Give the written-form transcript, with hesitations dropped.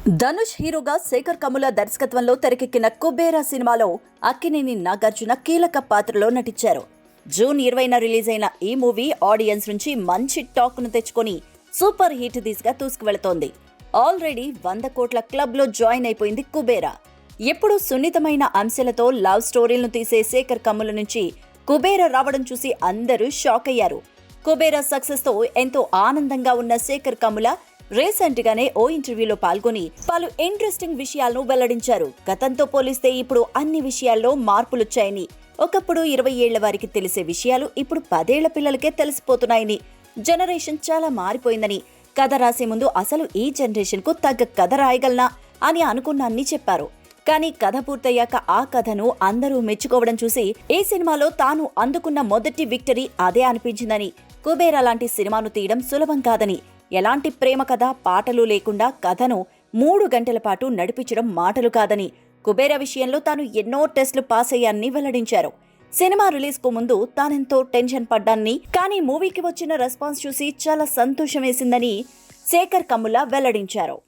ధనుష్ హీరోగా శేఖర్ కమ్ముల దర్శకత్వంలో తెరకెక్కిన కుబేరా సినిమాలో అక్కినేని నాగార్జున కీలక పాత్రలో నటించారు. జూన్ 20న రిలీజ్ అయిన ఈ మూవీ ఆడియన్స్ నుంచి మంచి టాక్ ను తెచ్చుకొని సూపర్ హిట్ దిశగా దూసుకువెళుతోంది. ఆల్రెడీ 100 కోట్ల క్లబ్ లో జాయిన్ అయిపోయింది కుబేరా. ఎప్పుడు సున్నితమైన అంశాలతో లవ్ స్టోరీలను తీసే శేఖర్ కమ్ముల నుంచి కుబేరా రావడం చూసి అందరూ షాక్ అయ్యారు. కుబేరా సక్సెస్ తో ఎంతో ఆనందంగా ఉన్న శేఖర్ కమ్ముల రీసెంట్ గానే ఓ ఇంటర్వ్యూలో పాల్గొని పలు ఇంట్రెస్టింగ్ విషయాలను వెల్లడించారు. గతంతో పోలిస్తే ఇప్పుడు అన్ని విషయాల్లో మార్పులొచ్చాయని, ఒకప్పుడు 20 ఏళ్ల వారికి తెలిసే విషయాలు ఇప్పుడు 10 ఏళ్ల పిల్లలకే తెలిసిపోతున్నాయని, జనరేషన్ చాలా మారిపోయిందని, కథ రాసే ముందు అసలు ఈ జనరేషన్ కు తగ్గ కథ రాయగలనా అని అనుకున్నాన్ని చెప్పారు. కానీ కథ పూర్తయ్యాక ఆ కథను అందరూ మెచ్చుకోవడం చూసి ఈ సినిమాలో తాను అందుకున్న మొదటి విక్టరీ అదే అనిపించిందని, కుబేరా లాంటి సినిమాను తీయడం సులభం కాదని, ఎలాంటి ప్రేమ కథ పాటలు లేకుండా కథను 3 గంటల పాటు నడిపించడం మాటలు కాదని, కుబేరా విషయంలో తాను ఎన్నో టెస్టులు పాస్ అయ్యాన్ని వెల్లడించారు. సినిమా రిలీజ్ కు ముందు తానెంతో టెన్షన్ పడ్డాన్ని, కానీ మూవీకి వచ్చిన రెస్పాన్స్ చూసి చాలా సంతోషం వేసిందని శేఖర్ కమ్ముల వెల్లడించారు.